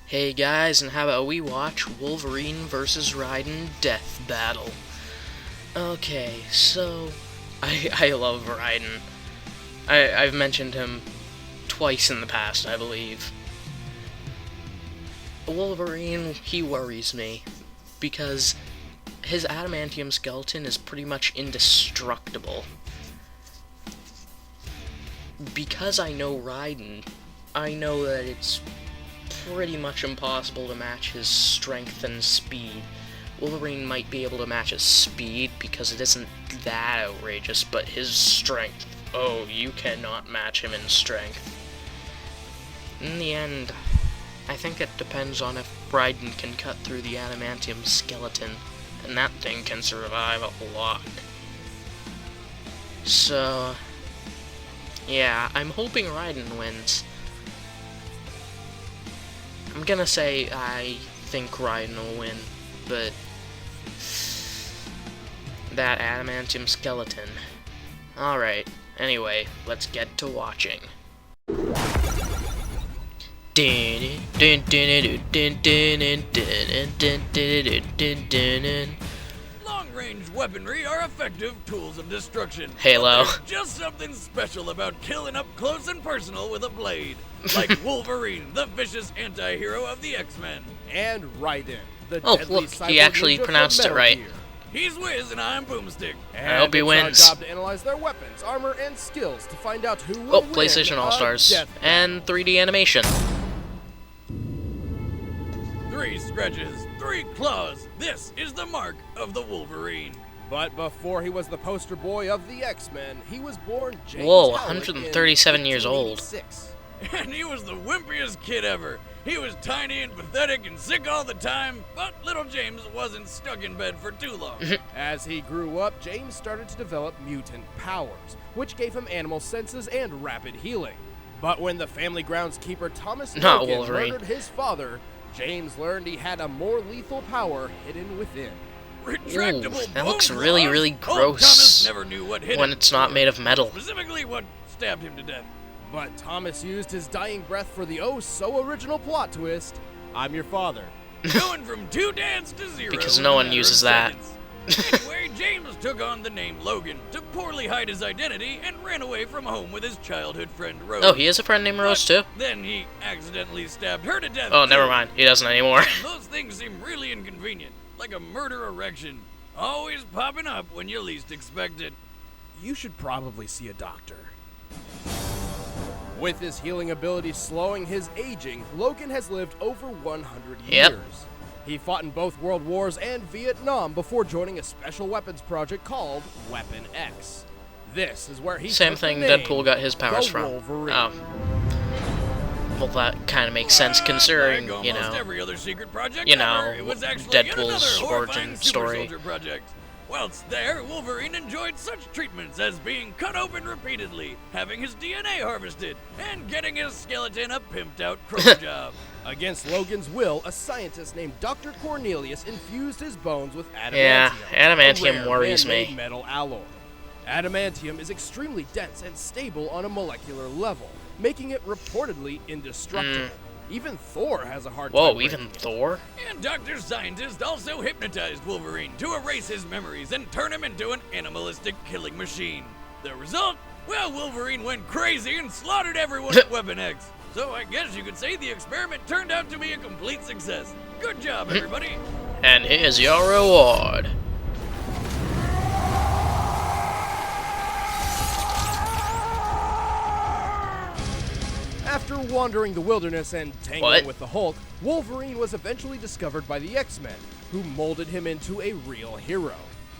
Hey guys, and how about we watch Wolverine vs. Raiden Death Battle? Okay, so I love Raiden. I've mentioned him twice in the past, I believe. Wolverine, he worries me because his adamantium skeleton is pretty much indestructible. Because I know Raiden, I know that it's pretty much impossible to match his strength and speed. Wolverine might be able to match his speed because it isn't that outrageous, but his strength, oh, you cannot match him in strength. In the end, I think it depends on if Raiden can cut through the adamantium skeleton, and that thing can survive a lot. So, yeah, I'm hoping Raiden wins. I'm gonna say I think Raiden will win, but that adamantium skeleton. Alright, anyway, let's get to watching. Long-range weaponry are effective tools of destruction. Halo. But there's just something special about killing up close and personal with a blade. Like Wolverine, the vicious anti-hero of the X-Men. And Raiden, the Oh, deadly look, cyber he actually ninja from pronounced it Metal right. Gear. He's Wiz and I'm Boomstick. And I hope he wins. It's our job to analyze their weapons, armor, and skills to find out who will Oh, win PlayStation a All-Stars. death And 3D animation. 3 scratches, 3 claws. This is the mark of the Wolverine. But before he was the poster boy of the X-Men, he was born James Whoa, Howard 137 in years old. 1886. And he was the wimpiest kid ever. He was tiny and pathetic and sick all the time, but little James wasn't stuck in bed for too long. As he grew up, James started to develop mutant powers, which gave him animal senses and rapid healing. But when the family groundskeeper Thomas Not Logan Wolverine. murdered his father, James learned he had a more lethal power hidden within. Retractable Ooh, that looks bone really, claws? really Old gross Thomas never knew what hit when him, it's not or made of metal. Specifically what stabbed him to death. But Thomas used his dying breath for the oh-so-original plot twist. I'm your father. Going from 2 dads to 0. Because in no a one matter uses of that. seconds. Anyway, James took on the name Logan to poorly hide his identity and ran away from home with his childhood friend Rose. Oh, he has a friend named Rose too? Then he accidentally stabbed her to death. Oh, too. never mind. He doesn't anymore. Those things seem really inconvenient, like a murder erection. Always popping up when you least expect it. You should probably see a doctor. With his healing ability slowing his aging, Logan has lived over 100 Yep. years. He fought in both World Wars and Vietnam before joining a special weapons project called Weapon X. This is where he Same took the thing name, Deadpool got his powers the from. Wolverine. Oh. Well, that kind of makes sense considering, Like you almost know, every other secret project you know, ever, it was actually yet Deadpool's another horrifying origin super story. soldier project. Whilst there, Wolverine enjoyed such treatments as being cut open repeatedly, having his DNA harvested, and getting his skeleton a pimped-out crow job. Against Logan's will, a scientist named Dr. Cornelius infused his bones with adamantium. Yeah, adamantium a rare worries man-made me. metal alloy. Adamantium is extremely dense and stable on a molecular level, making it reportedly indestructible. Even Thor has a hard time Whoa, breaking even it. Thor? And Dr. Scientist also hypnotized Wolverine to erase his memories and turn him into an animalistic killing machine. The result? Well, Wolverine went crazy and slaughtered everyone at Weapon X. So I guess you could say the experiment turned out to be a complete success. Good job, everybody. And here's your reward. After wandering the wilderness and tangling What? with the Hulk, Wolverine was eventually discovered by the X-Men, who molded him into a real hero.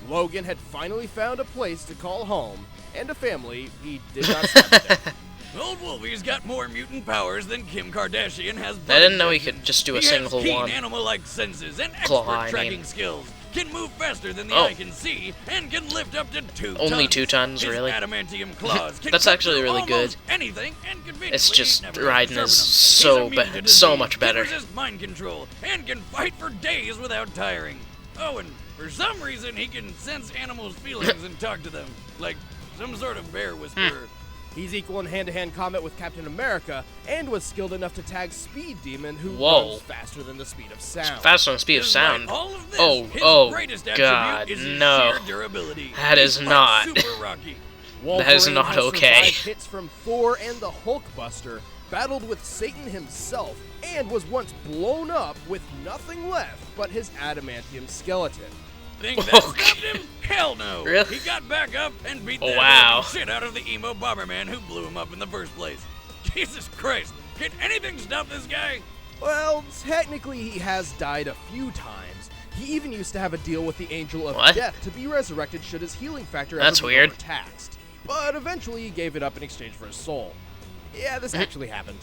Logan had finally found a place to call home, and a family he did not stop with. Old Wolvie's got more mutant powers than Kim Kardashian has. I didn't know he could just do a He single has keen one. animal-like senses and Claw, expert I mean. tracking skills. Can move faster than the Oh. eye can see, and can lift up to 2 tons. Only 2 tons, His really? adamantium claws can That's cut actually through really almost good. Anything, and conveniently It's just never Raiden hurts is them. so He's immune to so disease, much better. Can resist mind control, and can fight for days without tiring. Oh, and for some reason he can sense animals' feelings and talk to them, like some sort of bear whisperer. He's equal in hand-to-hand combat with Captain America, and was skilled enough to tag Speed Demon, who runs faster than the speed of sound. Faster than the speed of sound. All of this, Oh, his greatest God, attribute is his no. sheer durability. That is He's not. Super Rocky. That is not has okay. survived hits from Thor and the Hulkbuster, battled with Satan himself, and was once blown up with nothing left but his adamantium skeleton. Think that stopped him? Hell no! Really? He got back up and beat the Wow. shit out of the emo Bomberman who blew him up in the first place. Jesus Christ! Can anything stop this guy? Well, technically he has died a few times. He even used to have a deal with the Angel of What? Death to be resurrected should his healing factor That's ever be weird. overtaxed. But eventually he gave it up in exchange for his soul. Yeah, this actually happened.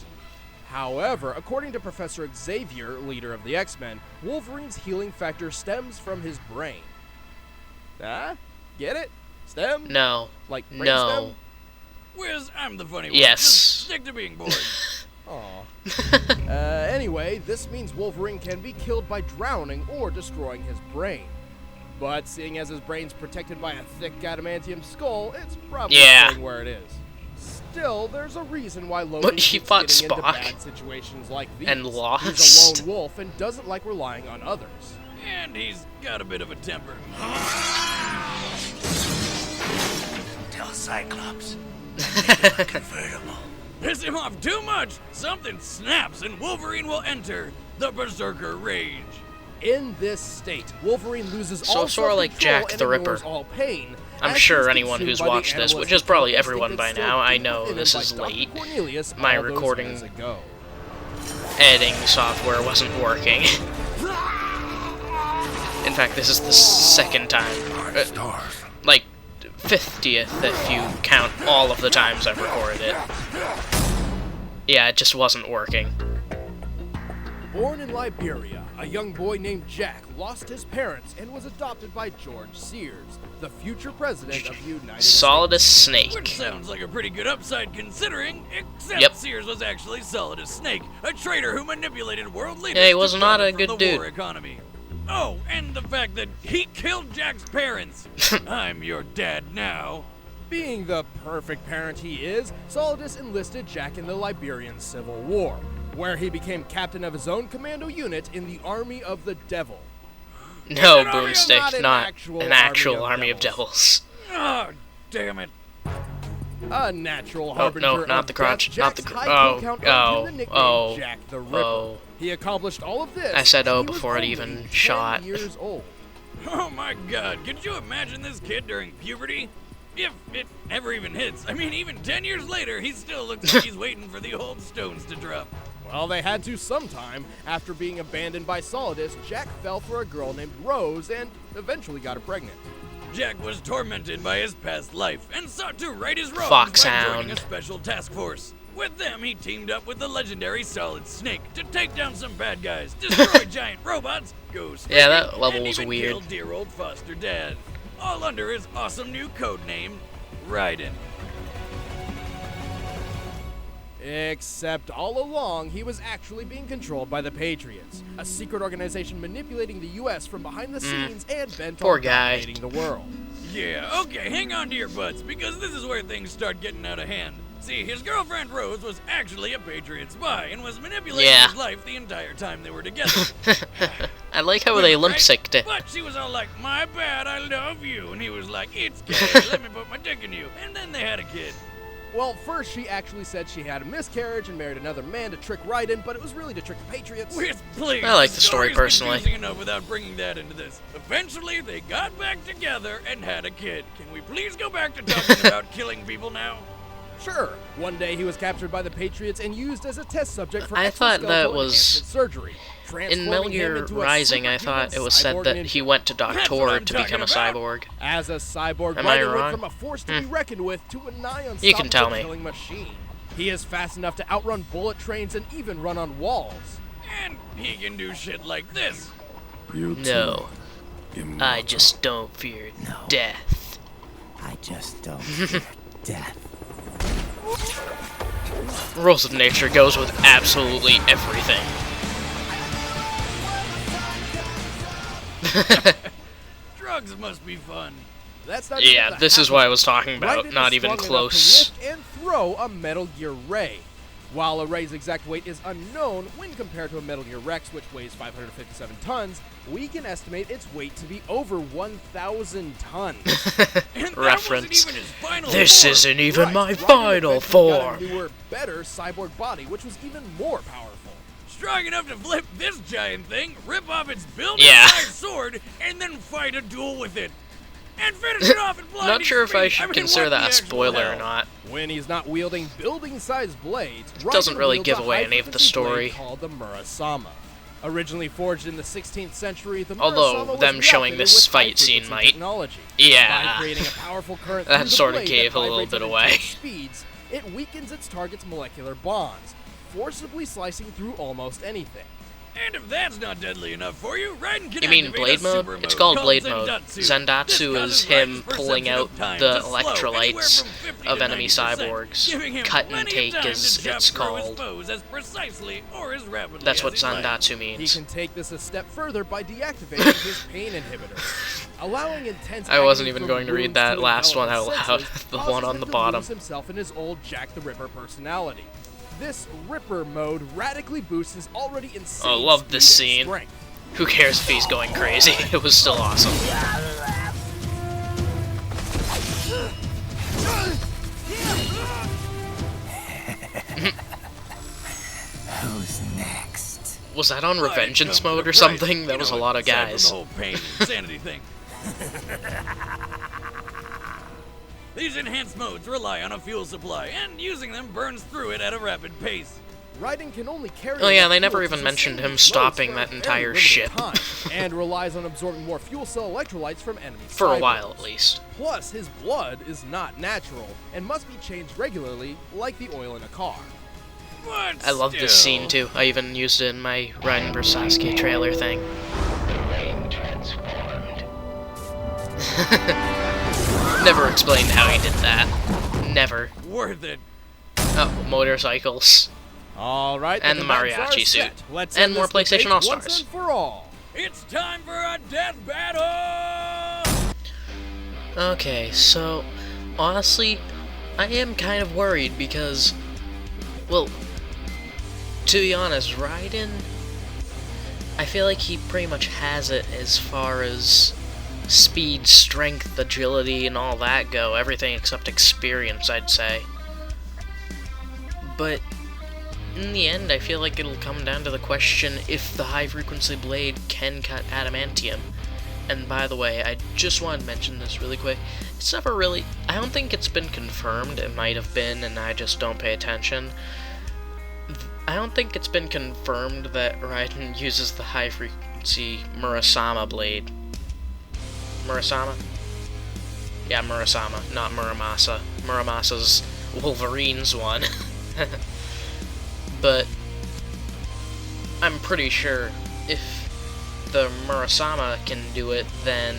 However, according to Professor Xavier, leader of the X-Men, Wolverine's healing factor stems from his brain. Ah? Get it? Stem? No. Like brain No. Wiz, I'm the funny one. Yes. Just stick to being bored. Aw. Anyway, this means Wolverine can be killed by drowning or destroying his brain. But seeing as his brain's protected by a thick adamantium skull, it's probably staying where it is. Still, there's a reason why Logan He keeps fought getting into Spock bad situations like these. and lost. He's a lone wolf and doesn't like relying on others. And he's got a bit of a temper. Tell Cyclops. Convertible. Piss him off too much! Something snaps and Wolverine will enter the Berserker Rage. In this state, Wolverine loses So all sorta like self-control Jack and the ignores Ripper. all pain. I'm as sure he's anyone consumed who's by the watched this, which animalistic is probably instinct everyone by that now, I still know deep this within is him by Dr. late. Cornelius My all those recording years ago. Editing software wasn't working. In fact, this is the second time. Like, 50th if you count all of the times I've recorded it. Yeah, it just wasn't working. Born in Liberia, a young boy named Jack lost his parents and was adopted by George Sears, the future president of the United Solidus States. Snake. Which sounds like a pretty good upside considering, except Yep. Sears was actually Solidus Snake, a traitor who manipulated world leaders Yeah, he was to not a profit good from the dude. war economy. Oh, and the fact that he killed Jack's parents. I'm your dad now. Being the perfect parent he is, Solidus enlisted Jack in the Liberian Civil War, where he became captain of his own commando unit in the Army of the Devil. No, An army of Boomstick, not an not actual an army actual of army of devils. Oh, damn it. A natural Oh, harbinger no, not of the crotch, death, not the Jack's cr- high oh, kill count oh, earned him the nickname oh, Jack the Ripper. oh. He accomplished all of this. I said when oh he was before it only even 10 shot. years old. Oh my god, could you imagine this kid during puberty? If it ever even hits. I mean, even 10 years later, he still looks like he's waiting for the old stones to drop. Well, they had to sometime. After being abandoned by Solidus, Jack fell for a girl named Rose and eventually got her pregnant. Jack was tormented by his past life and sought to right his wrongs by joining a Foxhound. special task force. With them, he teamed up with the legendary Solid Snake to take down some bad guys, destroy giant robots, go Yeah, that swimming, level and was even weird. kill dear old foster dad. All under his awesome new code name, Raiden. Except all along, he was actually being controlled by the Patriots, a secret organization manipulating the U.S. from behind the scenes and bent Poor on guy. dominating the world. Yeah, okay, hang on to your butts, because this is where things start getting out of hand. See, his girlfriend Rose was actually a Patriot spy and was manipulating Yeah. his life the entire time they were together. I like how they limp synced it. But she was all like, my bad, I love you. And he was like, it's gay, let me put my dick in you. And then they had a kid. Well, first she actually said she had a miscarriage and married another man to trick Raiden, but it was really to trick the Patriots. Whiz, please. I like the story story's personally. confusing enough without bringing that into this. Eventually, they got back together and had a kid. Can we please go back to talking about killing people now? Sure. One day he was captured by the Patriots and used as a test subject for I thought that exoskeletal was- enhancement surgery. In transforming Metal him Gear into a Rising, I superhuman thought it was said cyborg that ninja. he went to That's what Doctor I'm to become a talking about. cyborg. As a cyborg, Am I Raiden wrong? went from a force to be reckoned with to a nigh You can tell me. unstoppable killing machine. He is fast enough to outrun bullet trains and even run on walls. And he can do shit like this. No, I just don't fear death. I just don't fear death. Rules of nature goes with absolutely everything. Drugs must be fun. That's not even Yeah, the this half is what I of was talking it. about. Raiden Not is even strong enough close. to lift and throw a Metal Gear Ray. While a Ray's exact weight is unknown when compared to a Metal Gear Rex, which weighs 557 tons, we can estimate its weight to be over 1,000 tons. And that Reference. wasn't even his final This form. isn't even Right, my Raiden final eventually got form. a newer, better cyborg body, which was even more powerful. Strong enough to flip this giant thing, rip off its Yeah. build-sized sword, and then fight a duel with it. And finish it off at blinding Not sure if I speed. should mean, consider what that the a actual spoiler or hell? not. When he's not wielding building-sized blades, Doesn't Raiden really wields give a away any of the high-frequency story. blade called the Murasama. Originally forged in the 16th century, the Although Murasama was them showing reactivated this with fight scene high-frequency might- technology. Yeah. By creating a powerful current That through the sorta blade gave that a little vibrates bit at away. intense speeds, it weakens its target's molecular bonds, forcibly slicing through almost anything. And if that's not deadly enough for you, Raiden can You mean activate blade a mode? super It's called blade Zendatsu. mode. This Zendatsu causes is him Raiden's pulling perception out of time the to slow electrolytes anywhere from 50 of to enemy 90%, cyborgs. giving him Cut and plenty of take time is to chop it's through his called. foes as precisely or as rapidly That's as what he'd like. Zandatsu He means. can take this a step further by deactivating his pain inhibitor, allowing intense. I wasn't agony even from going to read wounds that to last one envelop out his loud. senses, The causes one on him the to bottom. lose himself in his old Jack the Ripper personality. This Ripper mode radically boosts his already insane. Oh, love this speed and scene. strength. Who cares if he's going crazy? It was still awesome. Who's next? Was that on Well, it Revengeance comes mode with or price, something? you That was a know, lot of aside from guys. The whole pain and insanity thing. These enhanced modes rely on a fuel supply, and using them burns through it at a rapid pace. Raiden can only carry. Oh yeah, enough they never fuel to even mentioned sustain him his loads stopping for that a very entire limited ship. time, and relies on absorbing more fuel cell electrolytes from enemy For a cyborgs. while, at least. Plus, his blood is not natural and must be changed regularly, like the oil in a car. But I love this scene still. too. I even used it in my Raiden vs. Sasuke trailer thing. Being transformed. Never explained how he did that. Never. Worth it. Oh, motorcycles. All right, And the combatants are mariachi suit. set. Let's And end more this PlayStation debate All-Stars. Once and for all. It's time for a death battle! Okay, so honestly, I am kind of worried because, well, to be honest, Raiden, I feel like he pretty much has it as far as speed, strength, agility, and all that go. Everything except experience, I'd say. But in the end, I feel like it'll come down to the question if the high-frequency blade can cut adamantium. And by the way, I just wanted to mention this really quick. It's never really... I don't think it's been confirmed. It might have been, and I just don't pay attention. I don't think it's been confirmed that Raiden uses the high-frequency Murasama blade. Murasama? Yeah, Murasama, not Muramasa. Muramasa's Wolverine's one. But I'm pretty sure if the Murasama can do it, then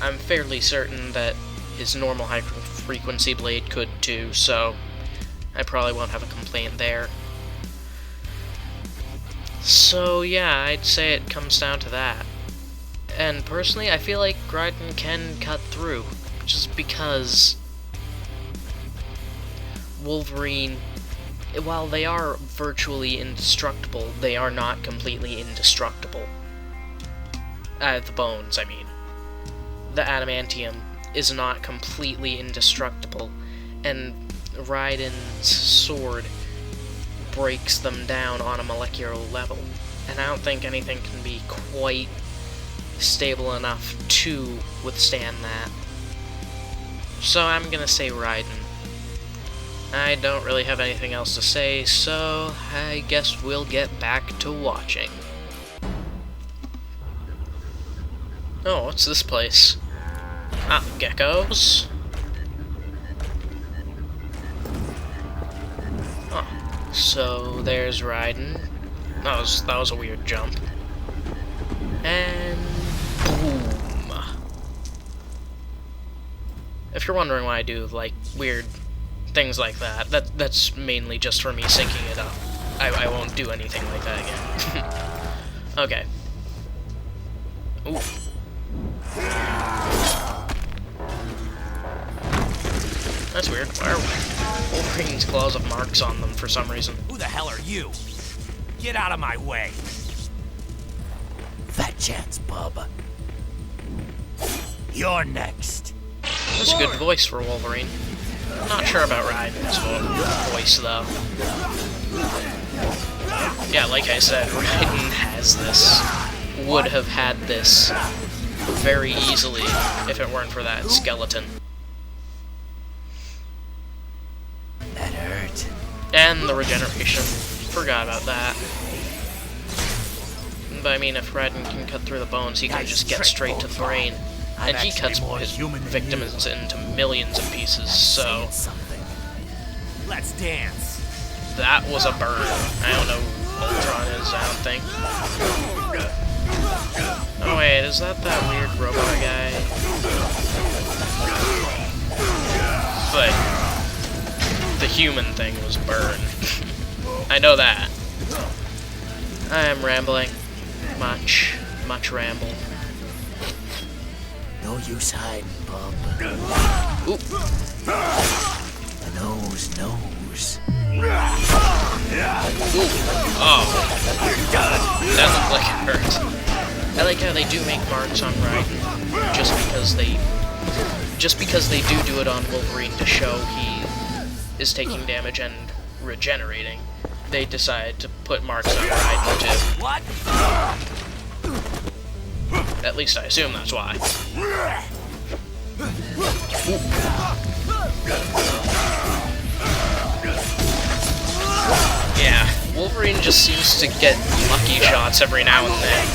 I'm fairly certain that his normal high-frequency blade could too, so I probably won't have a complaint there. So yeah, I'd say it comes down to that. And personally, I feel like Raiden can cut through, just because Wolverine, while they are virtually indestructible, they are not completely indestructible. The bones, I mean. The adamantium is not completely indestructible, and Raiden's sword breaks them down on a molecular level. And I don't think anything can be quite stable enough to withstand that. So I'm gonna say Raiden. I don't really have anything else to say, so I guess we'll get back to watching. Oh, what's this place? Ah, geckos. Oh, so there's Raiden. That was a weird jump. And boom. If you're wondering why I do like weird things like that, that's mainly just for me syncing it up. I won't do anything like that again. Okay. Ooh. That's weird. Why are Wolverine's claws have marks on them for some reason? Who the hell are you? Get out of my way. Fat chance, bub. You're next. That's a good voice for Wolverine. Not sure about Raiden's voice, though. Yeah, like I said, Raiden has this. Would have had this very easily if it weren't for that skeleton. That hurt. And the regeneration. Forgot about that. But I mean, if Raiden can cut through the bones, he can just get straight to the brain. And he cuts his victims into millions of pieces, so... Let's dance. That was a burn. I don't know who Ultron is, I don't think. Oh wait, is that weird robot guy? But the human thing was burned. I know that. I am rambling. Much ramble. No use hiding, bub. Oop. The nose knows. Ooh. Oh. That looked like it hurt. I like how they do make marks on Raiden, just because they do it on Wolverine to show he is taking damage and regenerating. They decide to put marks on Raiden too. What? At least I assume that's why. Yeah, Wolverine just seems to get lucky shots every now and then.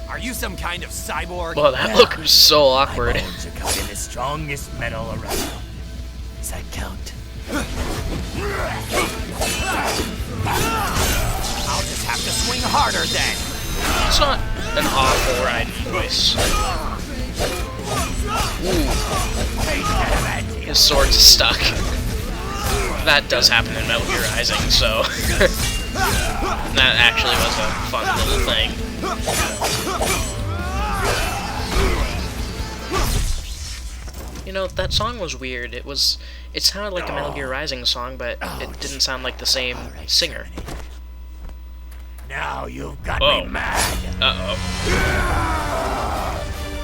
Are you some kind of cyborg? Well, that look was so awkward. My bones are covered in the strongest metal around. Does that count? I'll just have to swing harder then. It's not an awful Raiden voice. Ooh. His sword's stuck. That does happen in Metal Gear Rising, so... that actually was a fun little thing. You know, that song was weird. It sounded like a Metal Gear Rising song, but it didn't sound like the same singer. Now you've got me mad. Uh-oh.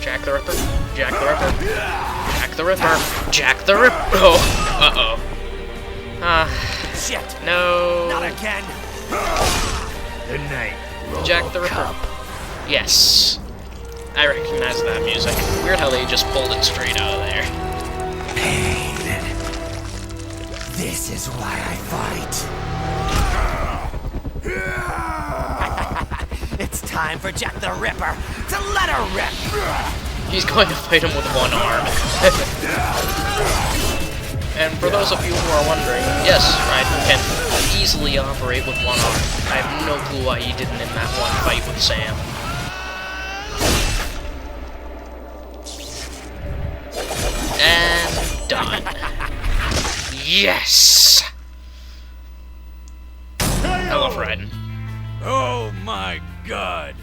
Jack the Ripper? Jack the Ripper? Jack the Ripper! Jack the Ripper! Oh. Uh-oh. Shit! No. Not again! Good night, Jack the Ripper. Yes. I recognize that music. Weird how they just pulled it straight out of there. Pain. This is why I fight. It's time for Jack the Ripper to let her rip. He's going to fight him with one arm. And for those of you who are wondering, yes, Raiden can easily operate with one arm. I have no clue why he didn't in that one fight with Sam. And done. Yes! I love Raiden. Oh my god.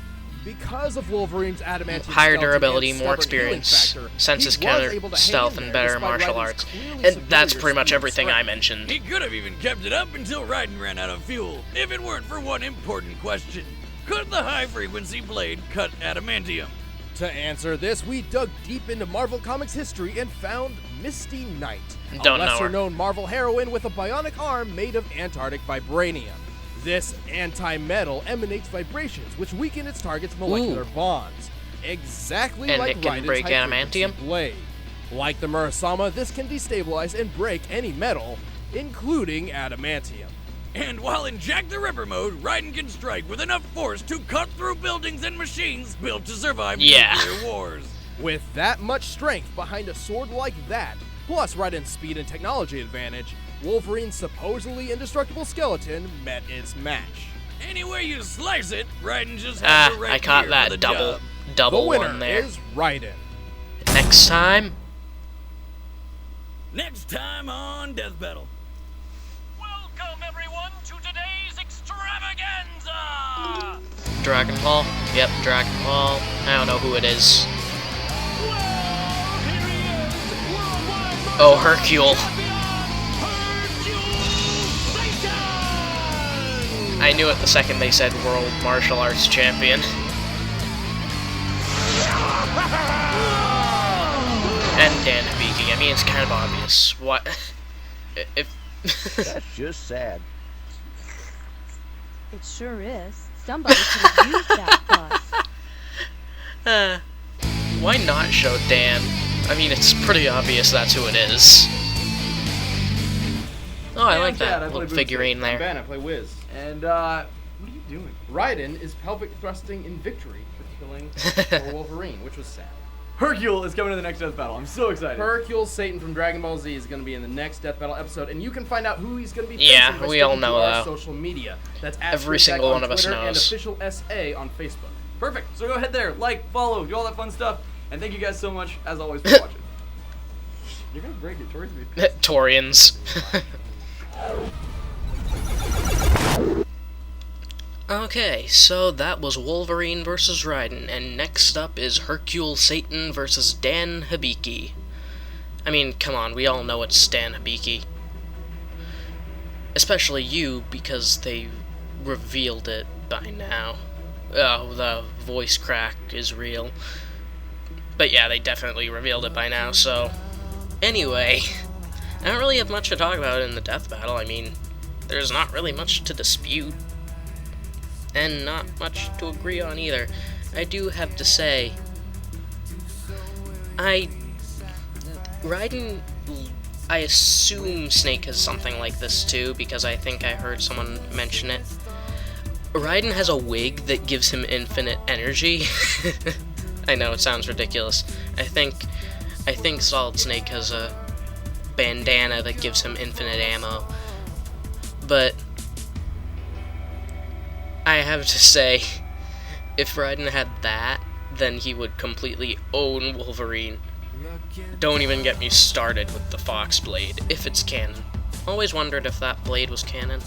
Because of Wolverine's adamantium Higher skeleton durability, and more stubborn healing experience, factor, senses he was counter able to stealth, hang in and there better despite martial Raiden's arts. clearly And that's superior pretty much speed and everything I strength. mentioned. He could have even kept it up until Raiden ran out of fuel, if it weren't for one important question. Could the high-frequency blade cut adamantium? To answer this, we dug deep into Marvel Comics history and found Misty Knight, Don't a know her. lesser-known Marvel heroine with a bionic arm made of Antarctic vibranium. This anti-metal emanates vibrations which weaken its target's molecular bonds, exactly And like it can Raiden's break high-frequency adamantium? blade. Like the Murasama, this can destabilize and break any metal, including adamantium. And while in Jack the Ripper mode, Raiden can strike with enough force to cut through buildings and machines built to survive nuclear wars. With that much strength behind a sword like that, plus Raiden's speed and technology advantage, Wolverine's supposedly indestructible skeleton met its match. Any way you slice it, Raiden just has the right I caught gear for the that job. double The winner one there. is Raiden. Next time, Next time on Death Battle. Welcome everyone to today's extravaganza! Dragon Ball? Yep, Dragon Ball. I don't know who it is. Oh, Hercule. I knew it the second they said World Martial Arts Champion. And Dan Hibiki. I mean, it's kind of obvious. What? If... That's just sad. It sure is. Somebody could have used that bus. Why not show Dan? I mean, it's pretty obvious that's who it is. Oh, I like that little figurine there. I'm Ben, I play Wiz. And, what are you doing? Raiden is pelvic thrusting in victory for killing poor Wolverine, which was sad. Hercule is coming to the next death battle. I'm so excited. Hercule Satan from Dragon Ball Z is going to be in the next Death Battle episode, and you can find out who he's going to be facing Yeah, by we all sticking to know our that. social media. That's Every single one of us Twitter and knows. official SA on Facebook. Perfect. So go ahead there, like, follow, do all that fun stuff. And thank you guys so much, as always, for watching. You're going to break it towards me. Torians. Okay, so that was Wolverine vs. Raiden, and next up is Hercule Satan vs. Dan Hibiki. I mean, come on, we all know it's Dan Hibiki. Especially you, because they revealed it by now. Oh, the voice crack is real. But yeah, they definitely revealed it by now, so... Anyway, I don't really have much to talk about in the death battle. I mean, there's not really much to dispute. And not much to agree on either. I do have to say, Raiden, I assume Snake has something like this too, because I think I heard someone mention it. Raiden has a wig that gives him infinite energy. I know, it sounds ridiculous. I think Solid Snake has a bandana that gives him infinite ammo. But I have to say, if Raiden had that, then he would completely own Wolverine. Don't even get me started with the Fox blade, if it's canon. Always wondered if that blade was canon.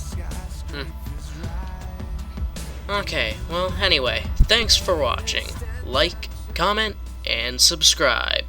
Okay, well, anyway, thanks for watching. Like, comment, and subscribe.